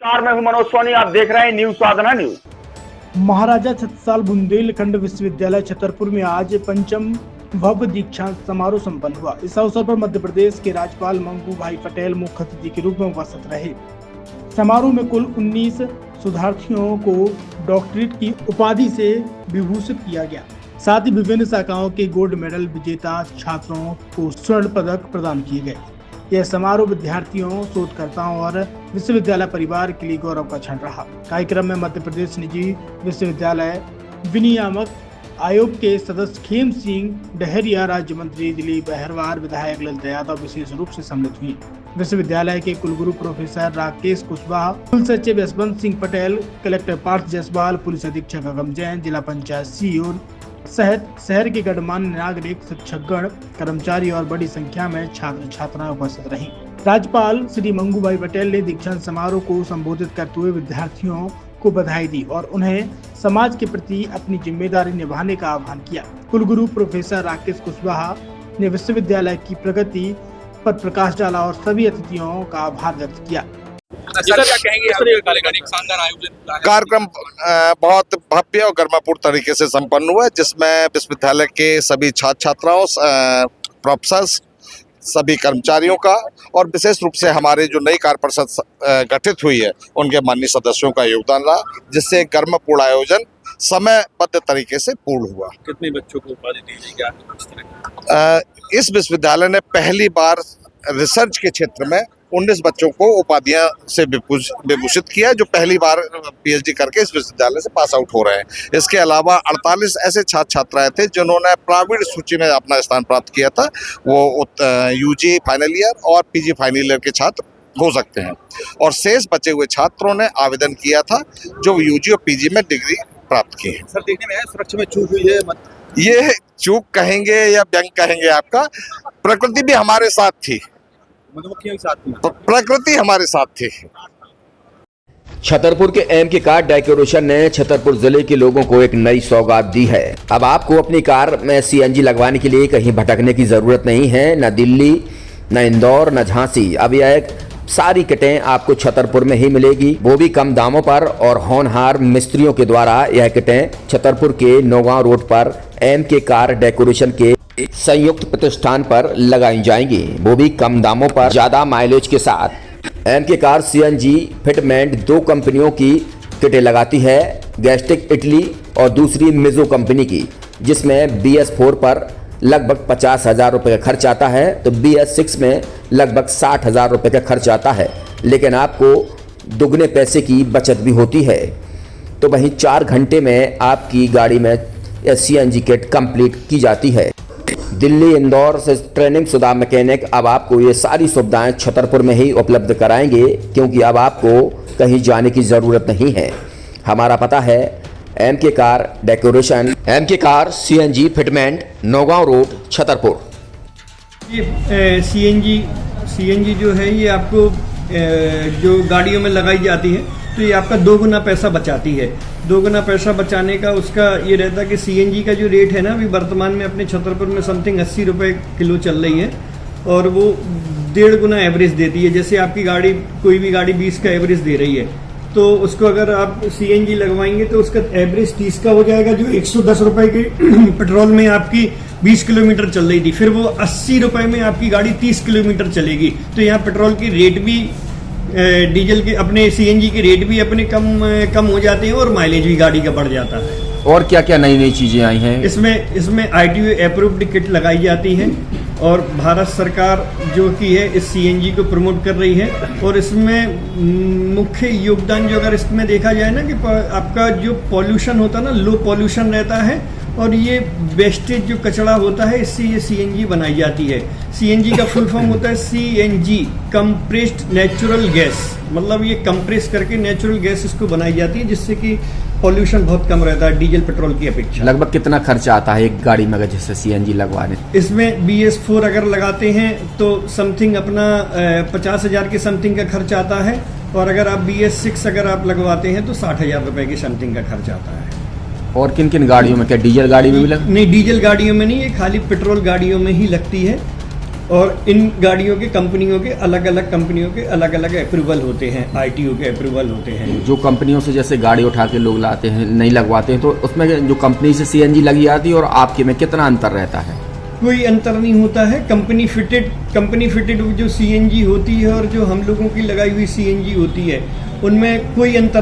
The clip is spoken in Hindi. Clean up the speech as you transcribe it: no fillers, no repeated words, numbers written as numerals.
मैं हूं मनोज सोनी, आप देख रहे हैं न्यूज साधना न्यूज। महाराजा छत्रसाल बुंदेलखंड विश्वविद्यालय छतरपुर में आज पंचम भव्य दीक्षांत समारोह संपन्न हुआ। इस अवसर पर मध्य प्रदेश के राज्यपाल मंगू भाई पटेल मुख्य अतिथि के रूप में उपस्थित रहे। समारोह में कुल 19 शोधार्थियों को डॉक्टरेट की उपाधि से विभूषित किया गया। साथ ही विभिन्न शाखाओं के गोल्ड मेडल विजेता छात्रों को स्वर्ण पदक प्रदान किए गए। यह समारोह विद्यार्थियों, शोधकर्ताओं और विश्वविद्यालय परिवार के लिए गौरव का क्षण रहा। कार्यक्रम में मध्य प्रदेश निजी विश्वविद्यालय विनियामक आयोग के सदस्य खेम सिंह डहरिया, राज्य मंत्री दिलीप अहरवार, विधायक ललित यादव विशेष रूप से सम्मिलित हुई। विश्वविद्यालय के कुलगुरु प्रोफेसर राकेश कुशवाहा, कुल सचिव यशवंत सिंह पटेल, कलेक्टर पार्थ जायसवाल, पुलिस अधीक्षक अगम जैन, जिला पंचायत सीईओ सहित शहर के गणमान्य नागरिक, शिक्षकगण, कर्मचारी और बड़ी संख्या में छात्र छात्राएं उपस्थित रहीं। राज्यपाल श्री मंगू भाई पटेल ने दीक्षांत समारोह को संबोधित करते हुए विद्यार्थियों को बधाई दी और उन्हें समाज के प्रति अपनी जिम्मेदारी निभाने का आह्वान किया। कुलगुरु प्रोफेसर राकेश कुशवाहा ने विश्वविद्यालय की प्रगति पर प्रकाश डाला और सभी अतिथियों का आभार व्यक्त किया। कार्यक्रम बहुत भव्य और गर्मापूर्ण तरीके से संपन्न हुआ, जिसमें विश्वविद्यालय के सभी छात्र छात्राओं, प्रोफेसर्स, सभी कर्मचारियों का और विशेष रूप से हमारे जो नई कार्य परिषद गठित हुई है उनके माननीय सदस्यों का योगदान रहा, जिससे गर्मपूर्ण आयोजन समयबद्ध तरीके से पूर्ण हुआ। कितने बच्चों को उपाधि दी जाएगी? इस विश्वविद्यालय ने पहली बार रिसर्च के क्षेत्र में 19 बच्चों को उपाधियां से विभूषित किया, जो पहली बार पीएचडी करके इस विश्वविद्यालय से पास आउट हो रहे हैं। इसके अलावा 48 ऐसे छात्र छात्राएं थे जिन्होंने प्रावीण्य सूची में अपना स्थान प्राप्त किया था। वो यूजी फाइनल ईयर और पीजी फाइनल ईयर के छात्र हो सकते हैं, और शेष बचे हुए छात्रों ने आवेदन किया था जो यूजी और पीजी में डिग्री प्राप्त की है। सर, देखने में सुरक्षा में चूक हुई है? ये चूक कहेंगे या व्यंग कहेंगे आपका, प्रकृति भी हमारे साथ थी, प्रकृति हमारे साथ थी। छतरपुर के एम के कार डेकोरेशन ने छतरपुर जिले के लोगों को एक नई सौगात दी है। अब आपको अपनी कार में सीएनजी लगवाने के लिए कहीं भटकने की जरूरत नहीं है, न दिल्ली, न इंदौर, न झांसी। अब यह सारी किटें आपको छतरपुर में ही मिलेगी, वो भी कम दामों पर और होनहार मिस्त्रियों के द्वारा। यह किटें छतरपुर के नौगांव रोड पर एम के कार डेकोरेशन के संयुक्त प्रतिष्ठान पर लगाई जाएंगी, वो भी कम दामों पर, ज्यादा माइलेज के साथ। एम के कार सीएनजी फिटमेंट 2 कंपनियों की किटें लगाती है, गैस्टिक इटली और दूसरी मिजो कंपनी की, जिसमें BS4 पर लगभग 50,000 रुपये का खर्च आता है, तो BS6 में लगभग 60,000 रुपये का खर्च आता है, लेकिन आपको दुगने पैसे की बचत भी होती है। तो वहीं 4 घंटे में आपकी गाड़ी में सीएनजी किट कंप्लीट की जाती है। दिल्ली, इंदौर से ट्रेनिंग शुदा मैकेनिक अब आपको ये सारी सुविधाएं छतरपुर में ही उपलब्ध कराएंगे, क्योंकि अब आपको कहीं जाने की ज़रूरत नहीं है। हमारा पता है एम के कार डेकोरेशन, एम के car CNG fitment, Naugaon road, Chhatarpur. ये सीएनजी जो है ये आपको जो गाड़ियों में लगाई जाती है, तो ये आपका 2 गुना पैसा बचाती है। 2 गुना पैसा बचाने का उसका ये रहता है कि सीएनजी का जो रेट है ना, अभी वर्तमान में अपने छतरपुर में समथिंग 80 रुपये किलो चल रही है, और वो 1.5 गुना एवरेज देती है। जैसे आपकी गाड़ी, कोई भी गाड़ी 20 का एवरेज दे रही है, तो उसको अगर आप सीएनजी लगवाएंगे तो उसका एवरेज 30 का हो जाएगा। जो 110 रुपये की पेट्रोल में आपकी 20 किलोमीटर चल रही थी, फिर वो 80 रुपये में आपकी गाड़ी 30 किलोमीटर चलेगी। तो यहाँ पेट्रोल की रेट भी, डीजल के, अपने सीएनजी के रेट भी अपने कम हो जाते हैं और माइलेज भी गाड़ी का बढ़ जाता है। और क्या क्या नई चीजें आई हैं? इसमें ITO अप्रूव्ड किट लगाई जाती है, और भारत सरकार जो की है इस सीएनजी को प्रमोट कर रही है। और इसमें मुख्य योगदान जो अगर इसमें देखा जाए ना, कि आपका जो पॉल्यूशन होता है ना, लो पॉल्यूशन रहता है, और ये वेस्टेज जो कचरा होता है, इससे ये सीएनजी बनाई जाती है। सीएनजी का फुल फॉर्म होता है CNG, कंप्रेस्ड नेचुरल गैस, मतलब ये कंप्रेस करके नेचुरल गैस इसको बनाई जाती है, जिससे कि पॉल्यूशन बहुत कम रहता है डीजल पेट्रोल की अपेक्षा। लगभग कितना खर्चा आता है एक गाड़ी में अगर जैसे सीएनजी लगवाने? इसमें BS4 अगर लगाते हैं तो समथिंग अपना 50,000 के समथिंग का खर्च आता है, और अगर आप BS6 अगर आप लगवाते हैं तो 60,000 रुपये की समथिंग का खर्च आता है। और किन किन गाड़ियों में? क्या डीजल गाड़ी में भी नहीं, डीजल गाड़ियों में नहीं, ये खाली पेट्रोल गाड़ियों में ही लगती है। और इन गाड़ियों के कंपनियों के अलग अलग अप्रूवल होते हैं, आईटीओ के अप्रूवल होते हैं। जो कंपनियों से जैसे गाड़ी उठा के लोग लाते हैं, नहीं लगवाते हैं, तो उसमें जो कंपनी से सीएनजी लगी आती है और आपके में कितना अंतर रहता है? कोई अंतर नहीं होता है। कंपनी फिटेड जो सीएनजी होती है और जो हम लोगों की लगाई हुई सीएनजी होती है, उनमें कोई अंतर